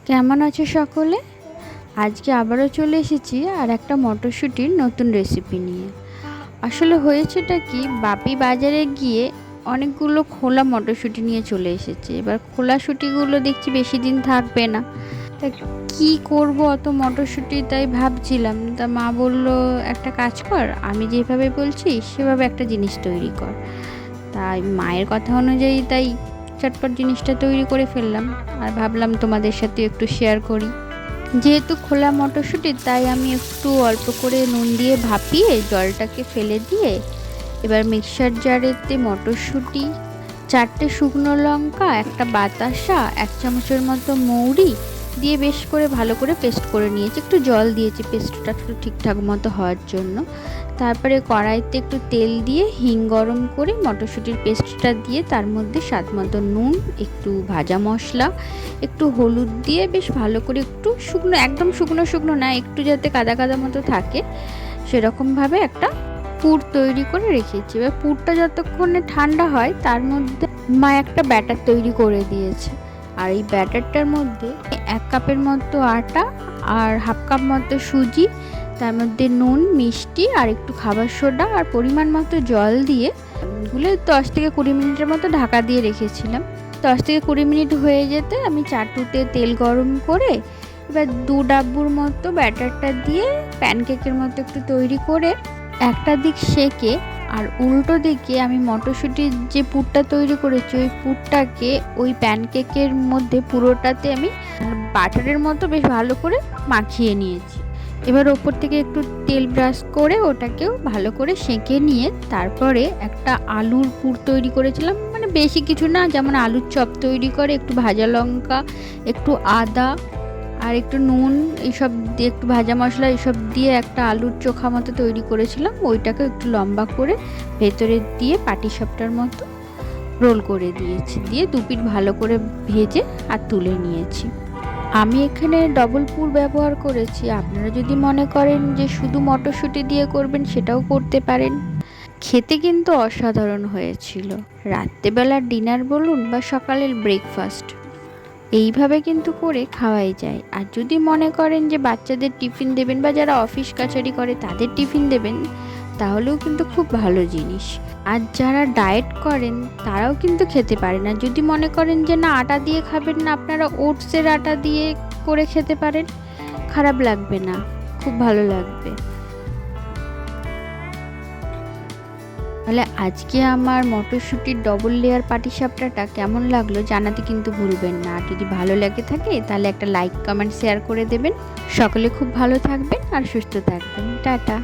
কেমন আছো সকলে? আজকে আবারও চলে এসেছি আর একটা মটরশুঁটির নতুন রেসিপি নিয়ে। আসলে হয়েছেটা কি, বাপি বাজারে গিয়ে অনেকগুলো খোলা মটরশুঁটি নিয়ে চলে এসেছে। এবার খোলা শুঁটিগুলো দেখছি বেশি দিন থাকবে না, তা কি করব অত মটরশুঁটি, তাই ভাবছিলাম। তা মা বলল, একটা কাজ কর, আমি যেভাবে বলছি সেভাবে একটা জিনিস তৈরি কর। তাই মায়ের কথা অনুযায়ী তাই চটপট জিনিসটা তৈরি করে ফেললাম, আর ভাবলাম তোমাদের সাথে একটু শেয়ার করি। যেহেতু খোলা মটরশুঁটি, তাই আমি একটু অল্প করে নুন দিয়ে ভাপিয়ে জলটাকে ফেলে দিয়ে এবার মিক্সার জারেতে মটরশুঁটি, 4টে শুকনো লঙ্কা, একটা বাতাসা, 1 চামচের মতো মৌরি দিয়ে বেশ করে ভালো করে পেস্ট করে নিয়েছি। একটু জল দিয়েছি পেস্টটা একটু ঠিকঠাক মতো হওয়ার জন্য। তারপরে কড়াইতে একটু তেল দিয়ে হিং গরম করে মটরশুঁটির পেস্টটা দিয়ে তার মধ্যে স্বাদ মতো নুন, একটু ভাজা মশলা, একটু হলুদ দিয়ে বেশ ভালো করে একটু শুকনো, একদম শুকনো শুকনো না, একটু যাতে কাদা কাদা মতো থাকে সেরকমভাবে একটা পুর তৈরি করে রেখেছি। এবার পুরটা যতক্ষণে ঠান্ডা হয় তার মধ্যে মা একটা ব্যাটার তৈরি করে দিয়েছে। আর এই ব্যাটারটার মধ্যে 1 কাপের মতো আটা আর 1/2 কাপ মতো সুজি, তার মধ্যে নুন, মিষ্টি আর একটু খাবার সোডা আর পরিমাণ মতো জল দিয়ে গুলে 10 থেকে 20 মিনিটের মতো ঢাকা দিয়ে রেখেছিলাম। 10 থেকে 20 মিনিট হয়ে যেতে আমি চাটুতে তেল গরম করে এবার 2 ডাব্বুর মতো ব্যাটারটা দিয়ে প্যানকেকের মতো একটু তৈরি করে একটা দিক সেঁকে আর উল্টো দিকে আমি মটরশুঁটির যে পুরটা তৈরি করেছি ওই পুরটাকে ওই প্যানকেকের মধ্যে পুরোটাতে আমি বাটারের মতো বেশ ভালো করে মাখিয়ে নিয়েছি। এবার ওপর থেকে একটু তেল ব্রাশ করে ওটাকেও ভালো করে সেঁকে নিয়ে তারপরে একটা আলুর পুর তৈরি করেছিলাম, মানে বেশি কিছু না, যেমন আলুর চপ তৈরি করে একটু ভাজা লঙ্কা, একটু আদা আর একটু নুন, এইসব দিয়ে একটু ভাজা মশলা এইসব দিয়ে একটা আলুর চোখা মতো তৈরি করেছিলাম। ওইটাকে একটু লম্বা করে ভেতরে দিয়ে পাটিসাপটার মতো রোল করে দিয়েছি, দিয়ে 2 পিঠ ভালো করে ভেজে আর তুলে নিয়েছি। আমি এখানে ডবল পুর ব্যবহার করেছি, আপনারা যদি মনে করেন যে শুধু মটরশুঁটি দিয়ে করবেন সেটাও করতে পারেন। খেতে কিন্তু অসাধারণ হয়েছিল। রাত্রেবেলার ডিনার বলুন বা সকালের ব্রেকফাস্ট, এইভাবে কিন্তু করে খাওয়াই যায়। আর যদি মনে করেন যে বাচ্চাদের টিফিন দেবেন বা যারা অফিস কাছারি করে তাদের টিফিন দেবেন, তাহলেও কিন্তু খুব ভালো জিনিস। আর যারা ডায়েট করেন তারাও কিন্তু খেতে পারেন। আর যদি মনে করেন যে না আটা দিয়ে খাবেন না, আপনারা ওটসের আটা দিয়ে করে খেতে পারেন, খারাপ লাগবে না, খুব ভালো লাগবে। তাহলে আজকে আমার মটরশুঁটির ডবল লেয়ার পাটিসাপটাটা কেমন লাগলো জানাতে কিন্তু ভুলবেন না। আর যদি ভালো লেগে থাকে তাহলে একটা লাইক, কমেন্ট, শেয়ার করে দেবেন। সকলে খুব ভালো থাকবেন আর সুস্থ থাকবেন। টাটা।